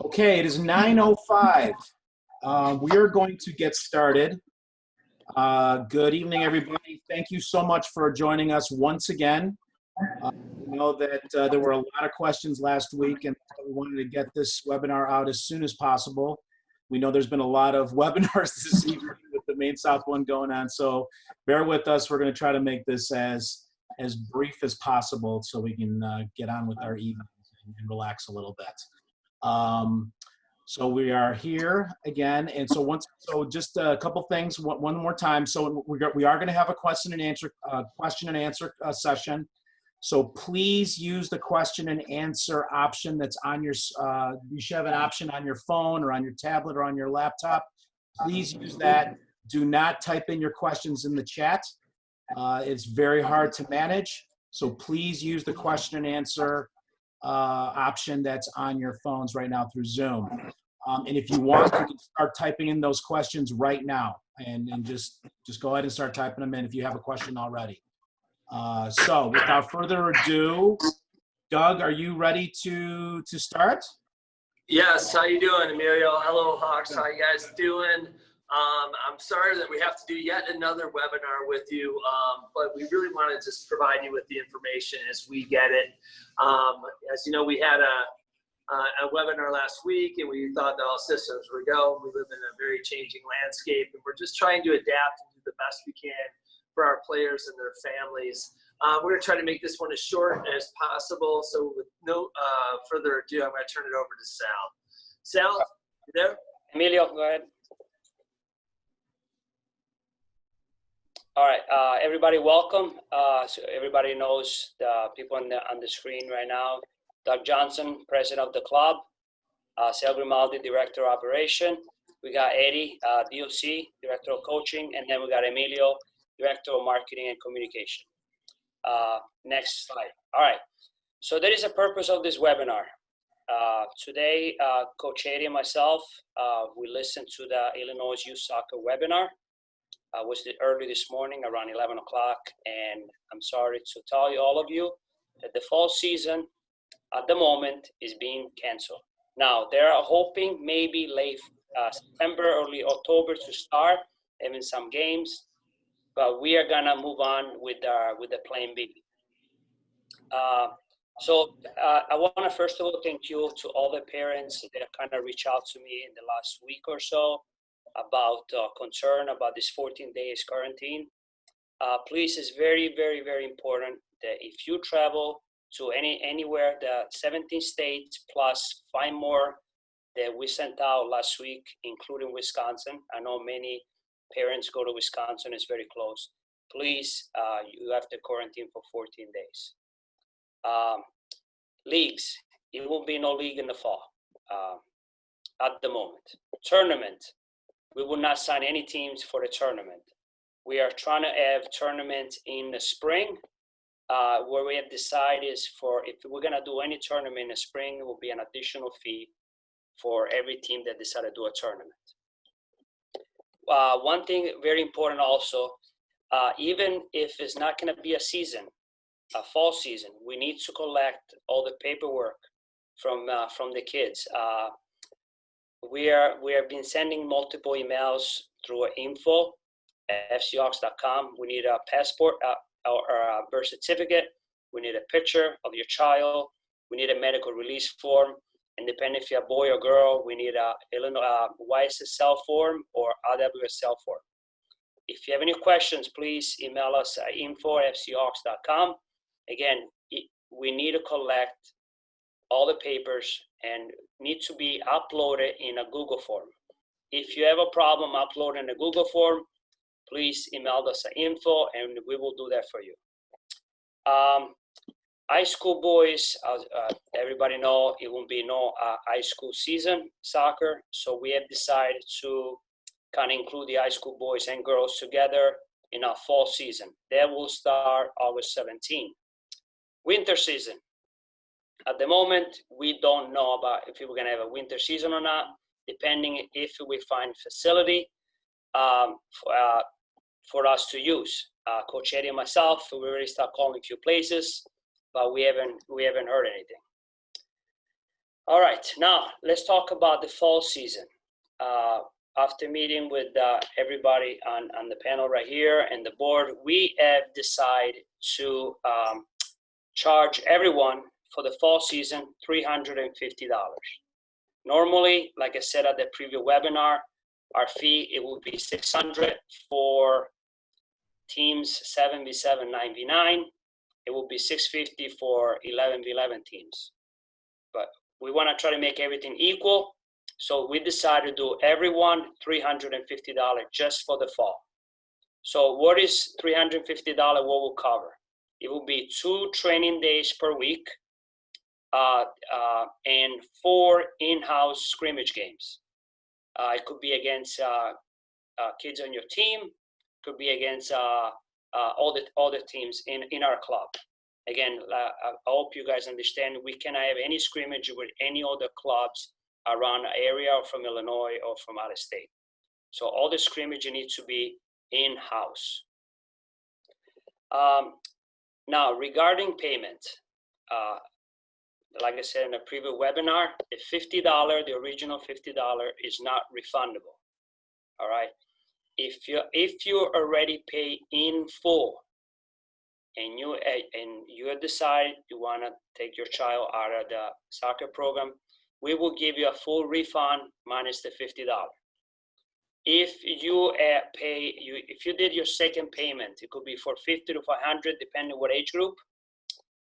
Okay, it is 9:05. We are going to get started. Good evening, everybody. Thank you so much for joining us once again. We know that there were a lot of questions last week, and we wanted to get this webinar out as soon as possible. We know there's been a lot of webinars this evening with the Main South one going on, so bear with us. We're going to try to make this as brief as possible so we can get on with our evening and relax a little bit. So we are here again, and so just a couple things one more time. So we are going to have a question and answer session. So please use the question and answer option that's on your. You should have an option on your phone or on your tablet or on your laptop. Please use that. Do not type in your questions in the chat. It's very hard to manage. So please use the question and answer option that's on your phones right now through Zoom. And if you want, you can start typing in those questions right now, and just go ahead and start typing them in if you have a question already. So without further ado, Doug, are you ready to start? Yes. How you doing, Emilio? Hello, Hawks. How you guys doing? I'm sorry that we have to do yet another webinar with you, but we really want to just provide you with the information as we get it. As you know, we had a webinar last week, and we thought that all systems were go. We live in a very changing landscape, and we're just trying to adapt and do the best we can for our players and their families. We're going to try to make this one as short as possible. So with no further ado, I'm going to turn it over to Sal. Sal, you there? Emilio, go ahead. All right, everybody, welcome. So everybody knows the people on the screen right now. Doug Johnson, president of the club. Sal Grimaldi, director of operation. We got Eddie, DOC, director of coaching, and then we got Emilio, director of marketing and communication. Next slide. All right, so that is the purpose of this webinar. Today, Coach Eddie and myself, we listened to the Illinois Youth Soccer webinar. Was early this morning around 11 o'clock, and I'm sorry to tell you, all of you, that the fall season at the moment is being canceled. Now, they're hoping maybe late September, early October to start, having some games, but we are gonna move on with the plan B. So I wanna first of all thank you to all the parents that kind of reached out to me in the last week or so about concern about this 14 days quarantine. Please, it's very, very, very important that if you travel to anywhere, the 17 states plus 5 more that we sent out last week, including Wisconsin. I know many parents go to Wisconsin, it's very close. Please, you have to quarantine for 14 days. Leagues, it will be no league in the fall at the moment. Tournament, we will not sign any teams for the tournament. We are trying to have tournaments in the spring. Where we have decided is if we're gonna do any tournament in the spring, it will be an additional fee for every team that decided to do a tournament. One thing very important also, even if it's not gonna be a season, a fall season, we need to collect all the paperwork from the kids. We have been sending multiple emails through info@fchawks.com. We need a passport or a birth certificate. We need a picture of your child. We need a medical release form. And depending if you're a boy or girl, we need a Illinois YSSL form or RWSL form. If you have any questions, please email us at info@fchawks.com. Again, we need to collect all the papers and need to be uploaded in a Google form. If you have a problem uploading a Google form, please email us at info and we will do that for you. High school boys, everybody know it will be no high school season soccer. So we have decided to kind of include the high school boys and girls together in our fall season. That will start August 17. Winter season. At the moment, we don't know about if we're gonna have a winter season or not, depending if we find facility for us to use. Coach Eddie and myself, we already start calling a few places, but we haven't heard anything. All right, now let's talk about the fall season. After meeting with everybody on the panel right here and the board, we have decided to charge everyone for the fall season $350. Normally, like I said at the previous webinar, our fee, it will be $600 for teams 7v7, 9v9. It will be $650 for 11v11 teams. But we want to try to make everything equal. So we decided to do everyone $350 just for the fall. So what is $350? What will cover? It will be 2 training days per week and 4 in-house scrimmage games. It could be against kids on your team. Could be against all the teams in our club. Again, I hope you guys understand we cannot have any scrimmage with any other clubs around the area or from Illinois or from out of state. So all the scrimmage needs to be in-house. Now, regarding payment, like I said in the previous webinar, the $50, the original $50 is not refundable. All right. If you already pay in full and you have decided you want to take your child out of the soccer program, we will give you a full refund minus the $50. If you if you did your second payment, it could be for $50 to $500, depending on what age group.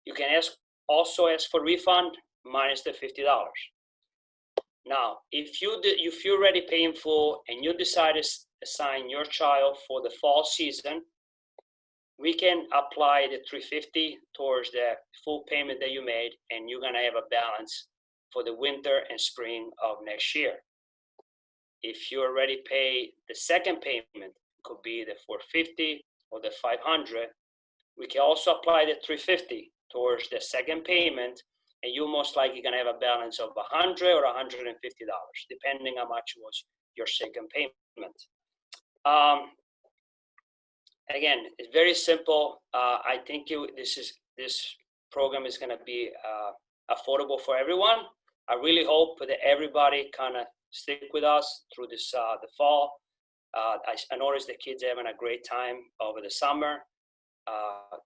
You can also ask for refund minus the $50. Now, if you already pay in full and you decide to assign your child for the fall season, we can apply the $350 towards the full payment that you made, and you're gonna have a balance for the winter and spring of next year. If you already pay the second payment, it could be the $450 or the $500, we can also apply the $350 towards the second payment, and you're most likely gonna have a balance of $100 or $150, depending how much was your second payment. Again, it's very simple. I think this program is gonna be affordable for everyone. I really hope that everybody kind of stick with us through this the fall. I noticed the kids are having a great time over the summer.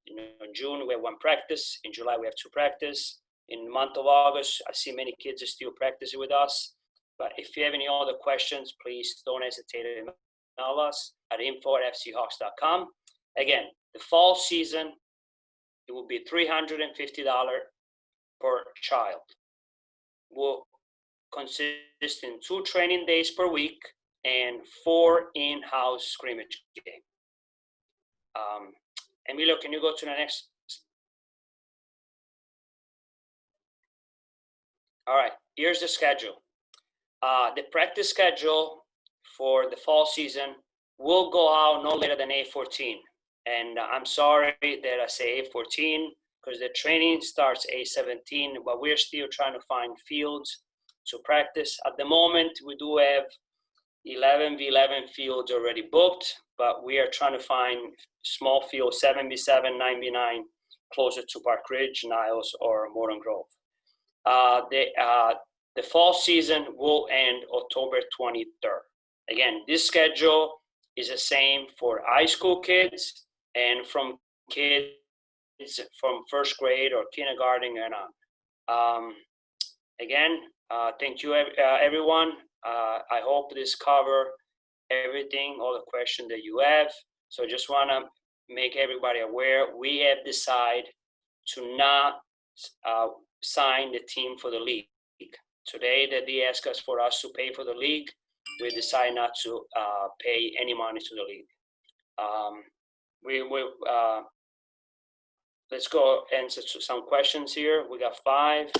In June we have 1 practice. In July we have 2 practice. In the month of August, I see many kids are still practicing with us. But if you have any other questions, please don't hesitate to email us at info@fchawks.com. Again, the fall season, it will be $350 per child. Will consist in 2 training days per week and 4 in-house scrimmage games. Emilio, can you go to the next? All right, here's the schedule. The practice schedule for the fall season will go out no later than 8/14. And I'm sorry that I say 8/14 because the training starts 8/17, but we're still trying to find fields to practice. At the moment, we do have 11v11 fields already booked, but we are trying to find small fields, 7v7, 9v9, closer to Park Ridge, Niles, or Morton Grove. The fall season will end October 23rd. Again, this schedule is the same for high school kids and from kids from first grade or kindergarten and on. Again, thank you, everyone. I hope this cover everything, all the questions that you have. So just want to make everybody aware, we have decided to not sign the team for the league. Today that they ask us for us to pay for the league, we decide not to pay any money to the league. Let's go answer to some questions here. We got 5.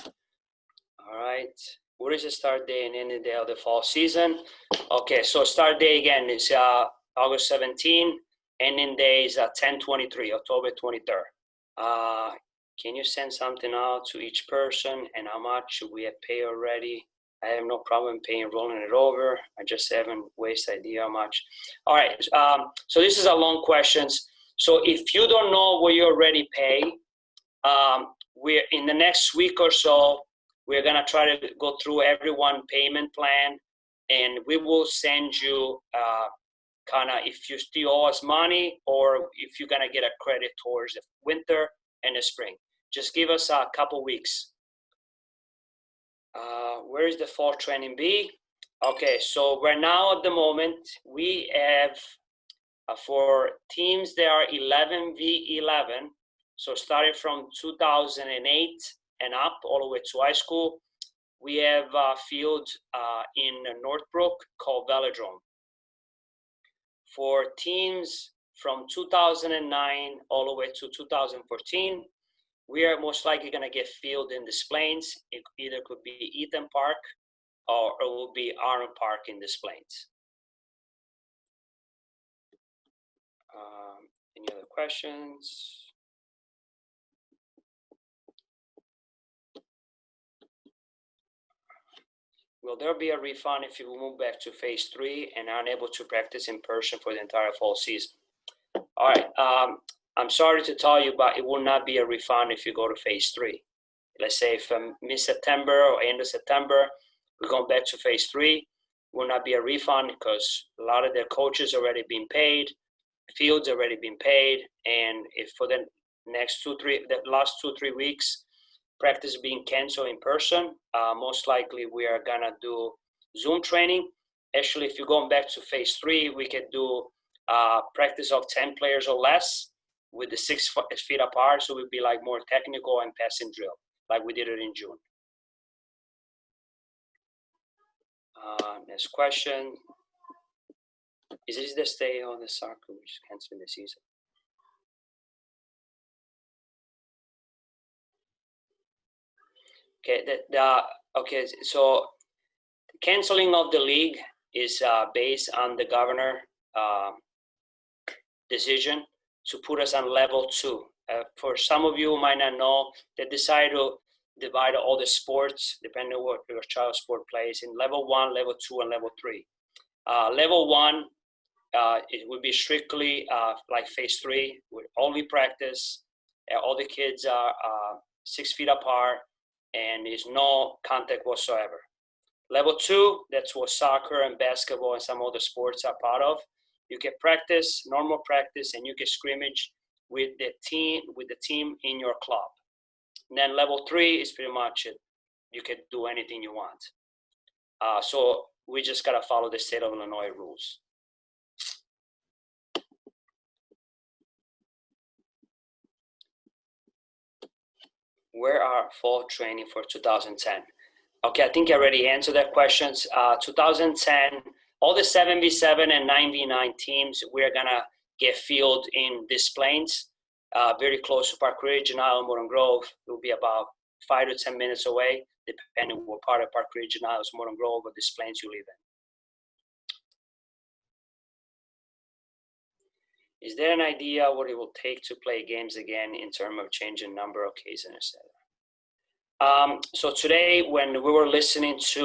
All right. What is the start day and ending day of the fall season? Okay, so start day again is August 17. Ending day is 10/23, October 23rd. Can you send something out to each person and how much we have paid already? I have no problem paying, rolling it over. I just haven't wasted idea how much. All right, so this is a long questions. So if you don't know what you already pay, we're in the next week or so, We're gonna try to go through everyone payment plan, and we will send you kind of if you still owe us money or if you're gonna get a credit towards the winter and the spring. Just give us a couple weeks. Where is the fall training be? Okay, so right now at the moment we have for teams that are 11v11, so starting from 2008 and up all the way to high school, we have a field in Northbrook called Velodrome. For teams from 2009 all the way to 2014, we are most likely going to get field in Des Plaines. It either could be Eaton Park or it will be Arnold Park in Des Plaines. Any other questions? Will there be a refund if you move back to phase 3 and are unable to practice in person for the entire fall season? All right, I'm sorry to tell you, but it will not be a refund if you go to phase 3. Let's say if mid-September or end of September, we're going back to phase 3, will not be a refund because a lot of their coaches already been paid, fields already been paid, and if for the next the last 2-3 weeks, practice being canceled in person, most likely we are gonna do Zoom training. Actually, if you're going back to phase 3, we could do practice of 10 players or less with the 6 feet apart, so it would be like more technical and passing drill, like we did it in June. Next question. Is this the stay on the soccer which is canceling the season? Okay, okay, so canceling of the league is based on the governor decision to put us on level 2. For some of you who might not know, they decided to divide all the sports, depending on what your child sport plays, in level 1, level 2, and level 3. Level 1, it would be strictly like phase 3, with only practice. All the kids are 6 feet apart, and there's no contact whatsoever. Level 2, that's what soccer and basketball and some other sports are part of. You can practice, normal practice, and you can scrimmage with the team in your club. And then level 3 is pretty much it. You can do anything you want. So we just gotta follow the state of Illinois rules. Where are fall training for 2010? Okay, I think I already answered that questions. 2010, all the 7v7 and 9v9 teams, we're gonna get field in Des Plaines, very close to Park Ridge and Isle Morton Grove. It will be about 5 to 10 minutes away, depending on what part of Park Ridge and Isle Morton Grove or Des Plaines you live in. Is there an idea what it will take to play games again in terms of changing number of cases, etc.? So today, when we were listening to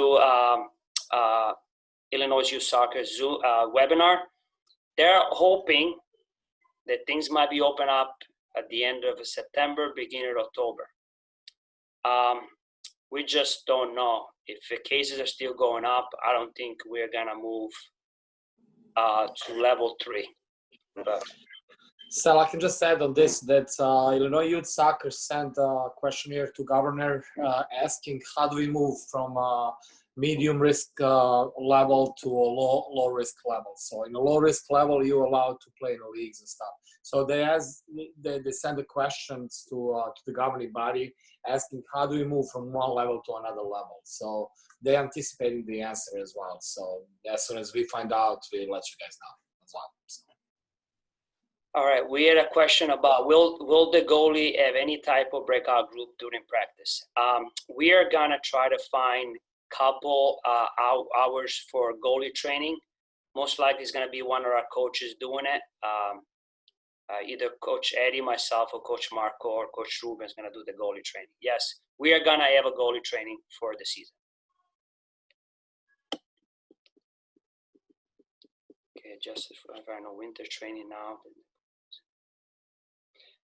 Illinois Youth Soccer Zoom webinar, they're hoping that things might be open up at the end of September, beginning of October. We just don't know. If the cases are still going up, I don't think we're gonna move to level 3. But So I can just add on this that Illinois Youth Soccer sent a questionnaire to governor asking how do we move from medium risk level to a low risk level. So in a low risk level, you're allowed to play in the leagues and stuff. So they send the questions to the governing body asking how do we move from one level to another level. So they anticipated the answer as well. So as soon as we find out, we let you guys know as well. So. All right, we had a question about will the goalie have any type of breakout group during practice? We are gonna try to find couple hours for goalie training. Most likely it's gonna be one of our coaches doing it. Either Coach Eddie, myself, or Coach Marco or Coach Ruben is gonna do the goalie training. Yes, we are gonna have a goalie training for the season. Okay, just if I know winter training now.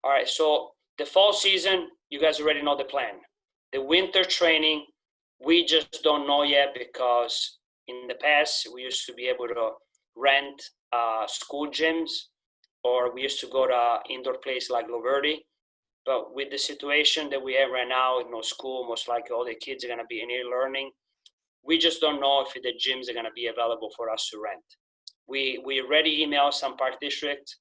All right, so the fall season, you guys already know the plan. The winter training We just don't know yet because in the past, we used to be able to rent school gyms, or we used to go to indoor place like Laverde. But with the situation that we have right now, no school, most likely all the kids are going to be in here learning. We just don't know if the gyms are going to be available for us to rent. We already emailed some park districts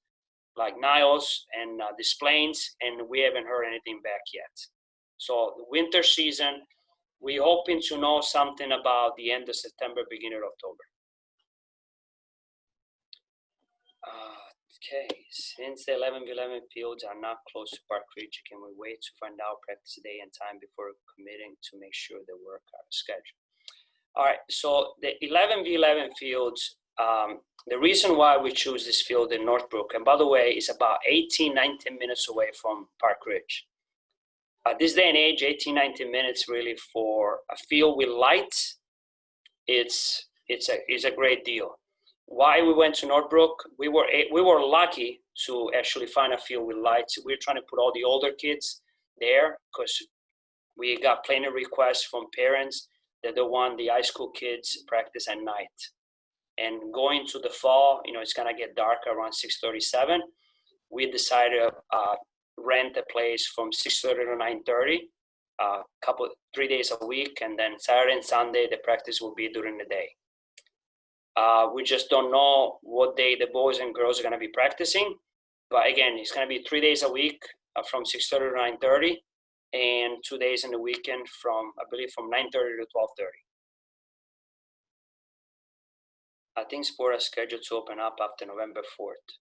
like Niles and Des Plaines, and we haven't heard anything back yet. So the winter season, we're hoping to know something about the end of September, beginning of October. Okay, since the 11v11 fields are not close to Park Ridge, can we wait to find out practice day and time before committing to make sure the work are scheduled? All right, so the 11v11 fields, the reason why we choose this field in Northbrook, and by the way, it's about 18, 19 minutes away from Park Ridge. At this day and age, 18, 19 minutes really for a field with lights, it's a great deal. Why we went to Northbrook, we were lucky to actually find a field with lights. We're trying to put all the older kids there because we got plenty of requests from parents that they want the high school kids practice at night. And going to the fall, it's gonna get dark around 6:37. We decided to rent a place from 6:30 to 9:30, 3 days a week, and then Saturday and Sunday the practice will be during the day. We just don't know what day the boys and girls are gonna be practicing, but again, it's gonna be 3 days a week from 6:30 to 9:30, and 2 days in the weekend from, I believe, from 9:30 to 12:30. I think sport is scheduled to open up after November 4th.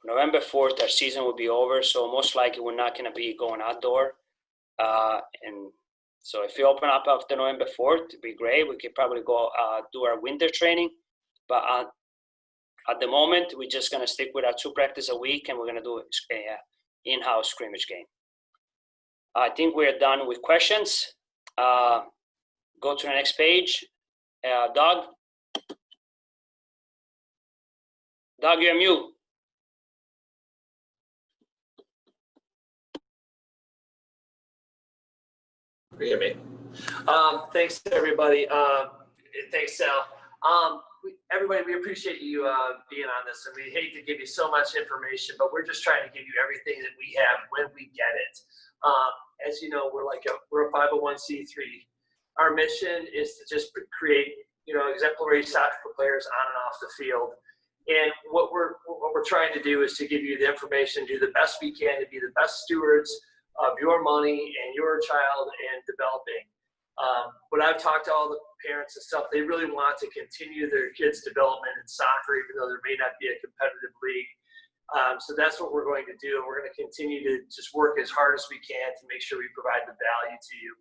November 4th, our season will be over, so most likely we're not going to be going outdoor. And so if we open up after November 4th, it'd be great. We could probably go do our winter training. But at the moment, we're just going to stick with our 2 practice a week, and we're going to do an in-house scrimmage game. I think we're done with questions. Go to the next page. Doug? Doug, you're mute. Forgive me. Thanks, everybody. Thanks, Sal. Everybody, we appreciate you being on this, and we hate to give you so much information, but we're just trying to give you everything that we have when we get it. As you know, we're a 501c3. Our mission is to just create, exemplary soccer players on and off the field. And what we're trying to do is to give you the information, do the best we can to be the best stewards of your money and your child and developing. When I've talked to all the parents and stuff, they really want to continue their kids' development in soccer, even though there may not be a competitive league. So that's what we're going to do. And we're going to continue to just work as hard as we can to make sure we provide the value to you.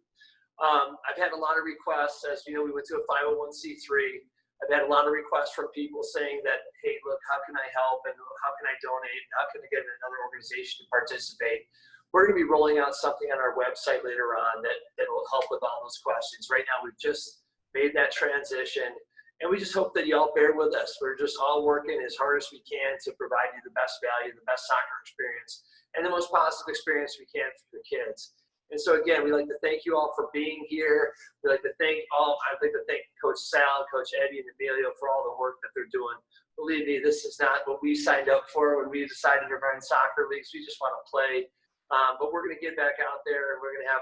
I've had a lot of requests. As you know, we went to a 501c3. I've had a lot of requests from people saying that, hey, look, how can I help? And how can I donate? How can I get another organization to participate? We're going to be rolling out something on our website later on that will help with all those questions. Right now, we've just made that transition, and we just hope that y'all bear with us. We're just all working as hard as we can to provide you the best value, the best soccer experience, and the most positive experience we can for the kids. And so again, we'd like to thank you all for being here. I'd like to thank Coach Sal, Coach Eddie, and Emilio for all the work that they're doing. Believe me, this is not what we signed up for when we decided to run soccer leagues. We just want to play. But we're going to get back out there, and we're going to have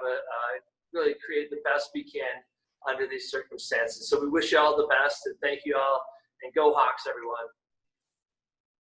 really create the best we can under these circumstances. So we wish you all the best, and thank you all, and go Hawks, everyone.